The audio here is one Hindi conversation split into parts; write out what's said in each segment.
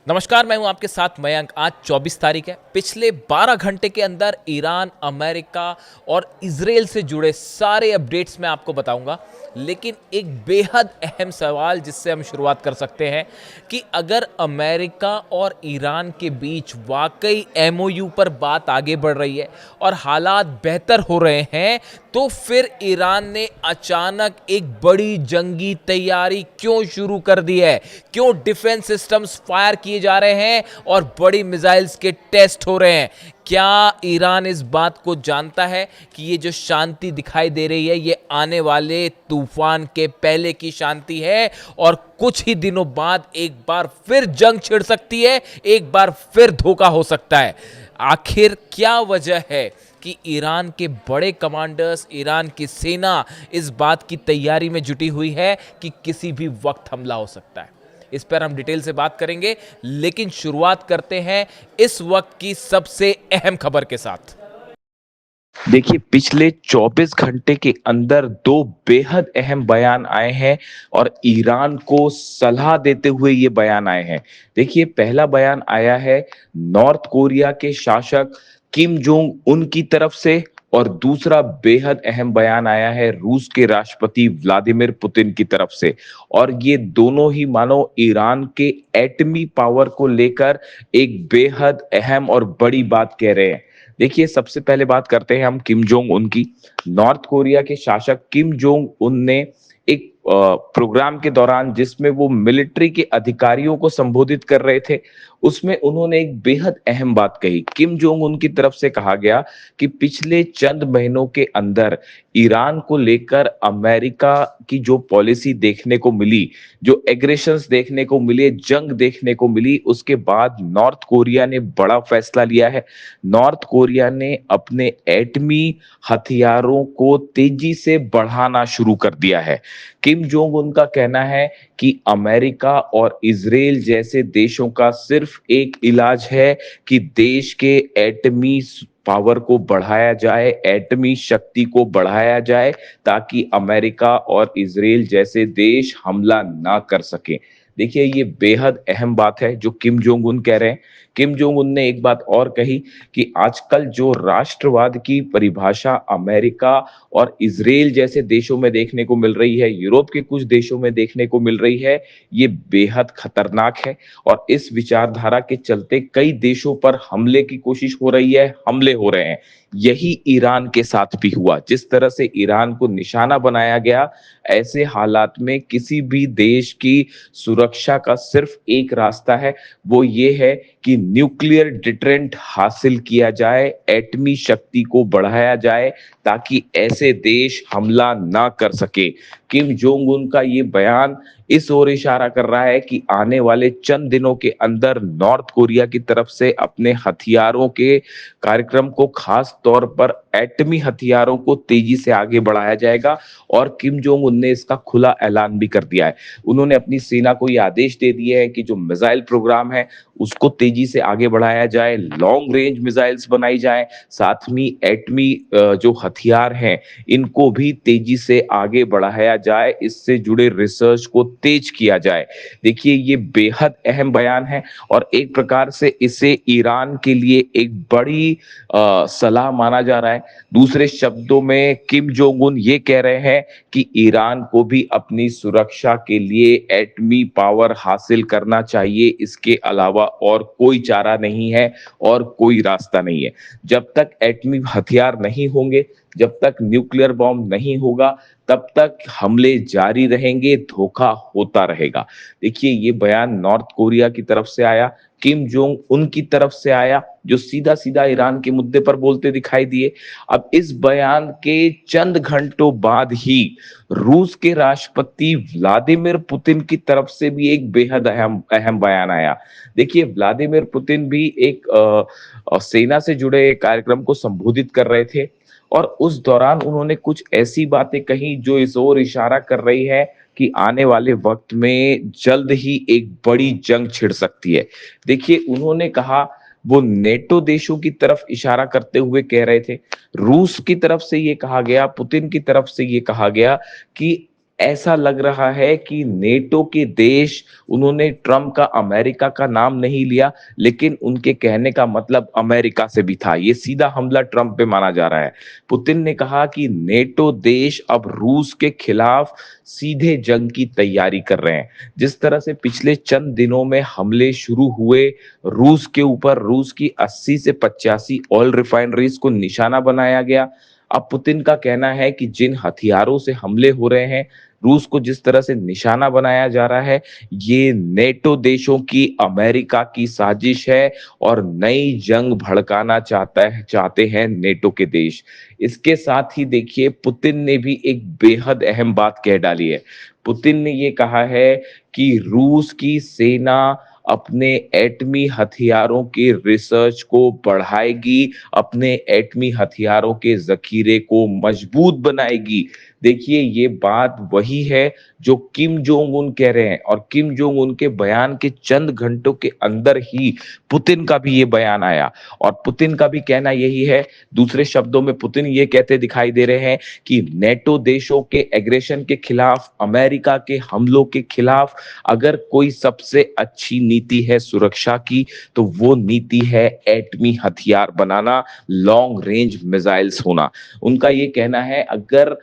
नमस्कार, मैं हूं आपके साथ मयंक। आज 24 तारीख है। पिछले 12 घंटे के अंदर ईरान, अमेरिका और इजराइल से जुड़े सारे अपडेट्स मैं आपको बताऊंगा। लेकिन एक बेहद अहम सवाल जिससे हम शुरुआत कर सकते हैं कि अगर अमेरिका और ईरान के बीच वाकई एमओयू पर बात आगे बढ़ रही है और हालात बेहतर हो रहे हैं, तो फिर ईरान ने अचानक एक बड़ी जंगी तैयारी क्यों शुरू कर दी है? क्यों डिफेंस सिस्टम्स फायर किए जा रहे हैं और बड़ी मिसाइल्स के टेस्ट हो रहे हैं? क्या ईरान इस बात को जानता है कि ये जो शांति दिखाई दे रही है ये आने वाले तूफान के पहले की शांति है और कुछ ही दिनों बाद एक बार फिर जंग छिड़ सकती है, एक बार फिर धोखा हो सकता है? आखिर क्या वजह है कि ईरान के बड़े कमांडर्स, ईरान की सेना इस बात की तैयारी में जुटी हुई है कि किसी भी वक्त हमला हो सकता है? इस पर हम डिटेल से बात करेंगे, लेकिन शुरुआत करते हैं इस वक्त की सबसे अहम खबर के साथ। देखिए, पिछले 24 घंटे के अंदर दो बेहद अहम बयान आए हैं और ईरान को सलाह देते हुए ये बयान आए हैं। देखिए, पहला बयान आया है नॉर्थ कोरिया के शासक किम जोंग उन की तरफ से और दूसरा बेहद अहम बयान आया है रूस के राष्ट्रपति व्लादिमीर पुतिन की तरफ से। और ये दोनों ही मानो ईरान के एटमी पावर को लेकर एक बेहद अहम और बड़ी बात कह रहे हैं। देखिए, सबसे पहले बात करते हैं हम किम जोंग उन की। नॉर्थ कोरिया के शासक किम जोंग उन ने एक प्रोग्राम के दौरान जिसमें वो मिलिट्री के अधिकारियों को संबोधित कर रहे थे, उसमें उन्होंने एक बेहद अहम बात कही। किम जोंग उन की तरफ से कहा गया कि पिछले चंद महीनों के अंदर ईरान को लेकर अमेरिका की जो पॉलिसी देखने को मिली, जो एग्रेशंस देखने को मिले, जंग देखने को मिली, उसके बाद नॉर्थ कोरिया ने बड़ा फैसला लिया है। नॉर्थ कोरिया ने अपने एटमी हथियारों को तेजी से बढ़ाना शुरू कर दिया है। किम जोंग उनका कहना है कि अमेरिका और इजराइल जैसे देशों का सिर्फ एक इलाज है कि देश के एटमी पावर को बढ़ाया जाए, एटमी शक्ति को बढ़ाया जाए, ताकि अमेरिका और इजराइल जैसे देश हमला ना कर सके। देखिए, ये बेहद अहम बात है जो किम जोंग उन कह रहे हैं। किम जोंग उन ने एक बात और कही कि आजकल जो राष्ट्रवाद की परिभाषा अमेरिका और इजराइल जैसे देशों में देखने को मिल रही है, यूरोप के कुछ देशों में देखने को मिल रही है, ये बेहद खतरनाक है। और इस विचारधारा के चलते कई देशों पर हमले की कोशिश हो रही है, हमले हो रहे हैं। यही ईरान के साथ भी हुआ। जिस तरह से ईरान को निशाना बनाया गया, ऐसे हालात में किसी भी देश की सुरक्षा का सिर्फ एक रास्ता है, वो ये है कि न्यूक्लियर डिटरेंट हासिल किया जाए, एटमी शक्ति को बढ़ाया जाए, ताकि ऐसे देश हमला ना कर सके। किम जोंग उन का ये बयान इस ओर इशारा कर रहा है कि आने वाले चंद दिनों के अंदर नॉर्थ कोरिया की तरफ से अपने हथियारों के कार्यक्रम को, खास तौर पर एटमी हथियारों को तेजी से आगे बढ़ाया जाएगा। और किम जोंग उन ने इसका खुला ऐलान भी कर दिया है। उन्होंने अपनी सेना को यह आदेश दे दिए है कि जो मिसाइल प्रोग्राम है उसको तेजी से आगे बढ़ाया जाए, लॉन्ग रेंज मिसाइल्स बनाई जाए, साथ में एटमी जो हथियार हैं इनको भी तेजी से आगे बढ़ाया जाए, इससे जुड़े रिसर्च को तेज किया जाए। देखिए, ये बेहद अहम बयान है और एक प्रकार से इसे ईरान के लिए एक बड़ी सलाह माना जा रहा है। दूसरे शब्दों में किम जोंग उन ये कह रहे हैं कि ईरान को भी अपनी सुरक्षा के लिए एटमी पावर हासिल करना चाहिए, इसके अलावा और कोई चारा नहीं है और कोई रास्ता नहीं है। जब तक एटमी हथियार नहीं होंगे, जब तक न्यूक्लियर बॉम्ब नहीं होगा, तब तक हमले जारी रहेंगे, धोखा होता रहेगा। देखिए, ये बयान नॉर्थ कोरिया की तरफ से आया, किम जोंग उन की तरफ से आया, जो सीधा सीधा ईरान के मुद्दे पर बोलते दिखाई दिए। अब इस बयान के चंद घंटों बाद ही रूस के राष्ट्रपति व्लादिमीर पुतिन की तरफ से भी एक बेहद अहम अहम बयान आया। देखिए, व्लादिमीर पुतिन भी एक सेना से जुड़े कार्यक्रम को संबोधित कर रहे थे और उस दौरान उन्होंने कुछ ऐसी बातें कही जो इस ओर इशारा कर रही है कि आने वाले वक्त में जल्द ही एक बड़ी जंग छिड़ सकती है। देखिए, उन्होंने कहा, वो नेटो देशों की तरफ इशारा करते हुए कह रहे थे, रूस की तरफ से ये कहा गया, पुतिन की तरफ से ये कहा गया कि ऐसा लग रहा है कि नेटो के देश, उन्होंने ट्रंप का अमेरिका का नाम नहीं लिया, लेकिन उनके कहने का मतलब अमेरिका से भी था। ये सीधा हमला ट्रंप पे माना जा रहा है। पुतिन ने कहा कि नेटो देश अब रूस के खिलाफ सीधे जंग की तैयारी कर रहे हैं। जिस तरह से पिछले चंद दिनों में हमले शुरू हुए रूस के ऊपर, रूस की 80 से 85 ऑयल रिफाइनरीज को निशाना बनाया गया। अब पुतिन का कहना है कि जिन हथियारों से हमले हो रहे हैं, रूस को जिस तरह से निशाना बनाया जा रहा है, ये नेटो देशों की, अमेरिका की साजिश है और नई जंग भड़काना चाहते हैं नेटो के देश। इसके साथ ही देखिए, पुतिन ने भी एक बेहद अहम बात कह डाली है। पुतिन ने ये कहा है कि रूस की सेना अपने एटमी हथियारों के रिसर्च को बढ़ाएगी, अपने एटमी हथियारों के जखीरे को मजबूत बनाएगी। देखिए, ये बात वही है जो किम जोंग उन कह रहे हैं, और किम जोंग उन के बयान के चंद घंटों के अंदर ही पुतिन का भी ये बयान आया, और पुतिन का भी कहना यही है। दूसरे शब्दों में पुतिन ये कहते दिखाई दे रहे हैं कि नेटो देशों के एग्रेशन के खिलाफ, अमेरिका के हमलों के खिलाफ अगर कोई सबसे अच्छी नीति है सुरक्षा की, तो वो नीति है एटमी हथियार बनाना, लॉन्ग रेंज मिसाइल्स होना। उनका ये कहना है, अगर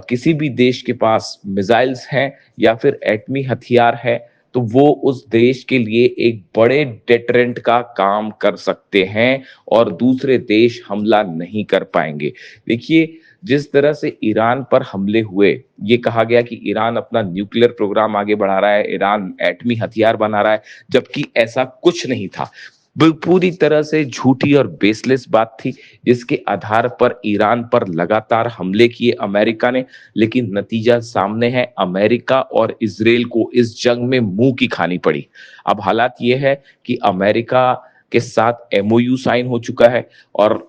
किसी भी देश के पास मिसाइल्स हैं या फिर एटमी हथियार है, तो वो उस देश के लिए एक बड़े डेटरेंट का काम कर सकते हैं और दूसरे देश हमला नहीं कर पाएंगे। देखिए, जिस तरह से ईरान पर हमले हुए, ये कहा गया कि ईरान अपना न्यूक्लियर प्रोग्राम आगे बढ़ा रहा है, ईरान एटमी हथियार बना रहा है, जबकि ऐसा कुछ नहीं था। पूरी तरह से झूठी और बेसलेस बात थी, जिसके आधार पर ईरान पर लगातार हमले किए अमेरिका ने। लेकिन नतीजा सामने है, अमेरिका और इजराइल को इस जंग में मुंह की खानी पड़ी। अब हालात ये है कि अमेरिका के साथ एमओयू साइन हो चुका है और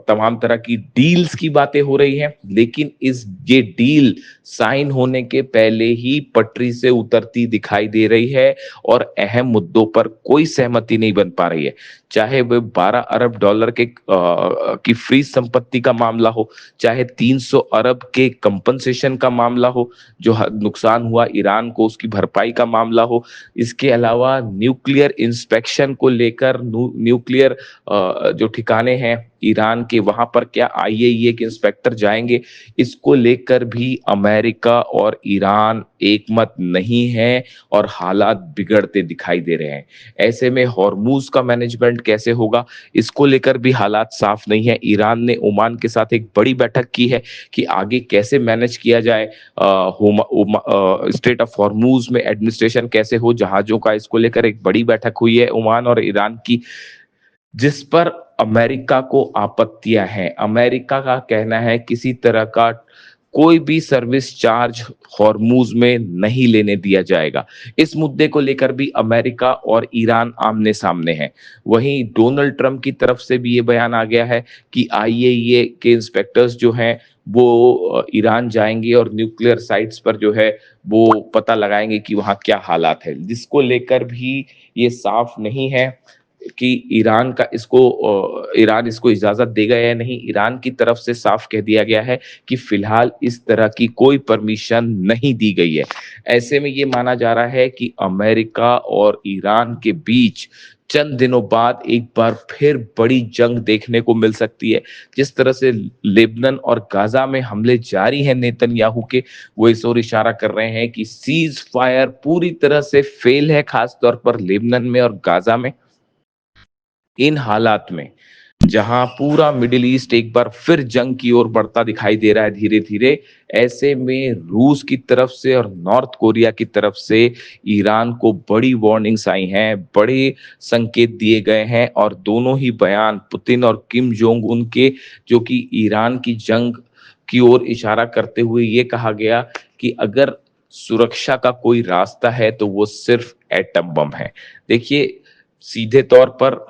तमाम तरह की डील्स की बातें हो रही हैं, लेकिन ये डील साइन होने के पहले ही पटरी से उतरती दिखाई दे रही है और अहम मुद्दों पर कोई सहमति नहीं बन पा रही है। चाहे वह 12 अरब डॉलर की फ्रीज संपत्ति का मामला हो, चाहे 300 अरब के कंपनसेशन का मामला हो, जो नुकसान हुआ ईरान को उसकी भरपाई का मामला हो, इसके अलावा न्यूक्लियर इंस्पेक्शन को लेकर, न्यूक्लियर जो ठिकाने हैं ईरान के, वहां पर क्या आईएईए के इंस्पेक्टर जाएंगे, इसको लेकर भी अमेरिका और ईरान एकमत नहीं है और हालात बिगड़ते दिखाई दे रहे हैं। ऐसे में हॉर्मूज का मैनेजमेंट कैसे होगा, इसको लेकर भी हालात साफ नहीं है। ईरान ने ओमान के साथ एक बड़ी बैठक की है कि आगे कैसे मैनेज किया जाए, स्टेट ऑफ हॉर्मूज में एडमिनिस्ट्रेशन कैसे हो जहाजों का, इसको लेकर एक बड़ी बैठक हुई है ओमान और ईरान की, जिस पर अमेरिका को आपत्तियां हैं। अमेरिका का कहना है किसी तरह का कोई भी सर्विस चार्ज हॉर्मूज में नहीं लेने दिया जाएगा। इस मुद्दे को लेकर भी अमेरिका और ईरान आमने सामने हैं। वहीं डोनाल्ड ट्रंप की तरफ से भी ये बयान आ गया है कि आईएईए के इंस्पेक्टर्स जो हैं वो ईरान जाएंगे और न्यूक्लियर साइट्स पर जो है वो पता लगाएंगे कि वहां क्या हालात है, जिसको लेकर भी ये साफ नहीं है कि ईरान इसको इजाजत देगा या नहीं। ईरान की तरफ से साफ कह दिया गया है कि फिलहाल इस तरह की कोई परमिशन नहीं दी गई है। ऐसे में ये माना जा रहा है कि अमेरिका और ईरान के बीच चंद दिनों बाद एक बार फिर बड़ी जंग देखने को मिल सकती है। जिस तरह से लेबनान और गाजा में हमले जारी हैं नेतन्याहू के, वो इस ओर इशारा कर रहे हैं कि सीज फायर पूरी तरह से फेल है, खासतौर पर लेबनान में और गाजा में। इन हालात में जहां पूरा मिडिल ईस्ट एक बार फिर जंग की ओर बढ़ता दिखाई दे रहा है धीरे धीरे, ऐसे में रूस की तरफ से और नॉर्थ कोरिया की तरफ से ईरान को बड़ी वार्निंग्स आई हैं, बड़े संकेत दिए गए हैं, और दोनों ही बयान पुतिन और किम जोंग उन के, जो कि ईरान की जंग की ओर इशारा करते हुए ये कहा गया कि अगर सुरक्षा का कोई रास्ता है तो वो सिर्फ एटम बम है। देखिए, सीधे तौर पर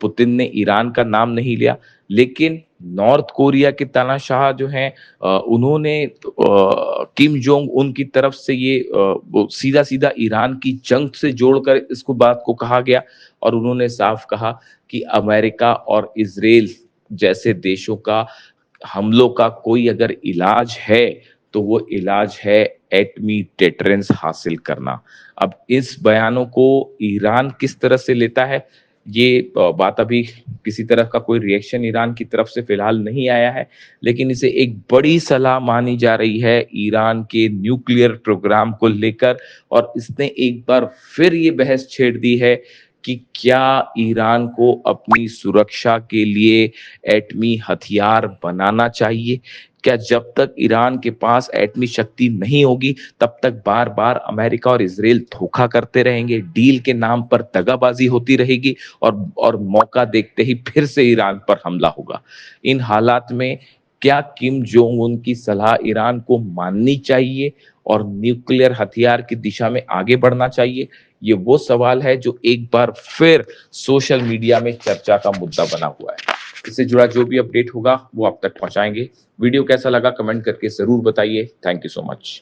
पुतिन ने ईरान का नाम नहीं लिया, लेकिन नॉर्थ कोरिया के तानाशाह जो हैं, उन्होंने किम जोंग उन की तरफ से ये सीधा सीधा ईरान की जंग से जोड़कर इसको बात को कहा गया, और उन्होंने साफ कहा कि अमेरिका और इजराइल जैसे देशों का हमलों का कोई अगर इलाज है तो वो इलाज है एटमी डेटरेंस हासिल करना। अब इस बयानों को ईरान किस तरह से लेता है, ये बात अभी किसी तरह का कोई रिएक्शन ईरान की तरफ से फिलहाल नहीं आया है, लेकिन इसे एक बड़ी सलाह मानी जा रही है ईरान के न्यूक्लियर प्रोग्राम को लेकर। और इसने एक बार फिर ये बहस छेड़ दी है कि क्या ईरान को अपनी सुरक्षा के लिए एटमी हथियार बनाना चाहिए। क्या जब तक ईरान के पास एटमी शक्ति नहीं होगी तब तक बार बार अमेरिका और इजराइल धोखा करते रहेंगे, डील के नाम पर दगाबाजी होती रहेगी और मौका देखते ही फिर से ईरान पर हमला होगा। इन हालात में क्या किम जोंग उन की सलाह ईरान को माननी चाहिए और न्यूक्लियर हथियार की दिशा में आगे बढ़ना चाहिए? ये वो सवाल है जो एक बार फिर सोशल मीडिया में चर्चा का मुद्दा बना हुआ है। इससे जुड़ा जो भी अपडेट होगा वो आप तक पहुंचाएंगे। वीडियो कैसा लगा कमेंट करके जरूर बताइए। Thank you so much.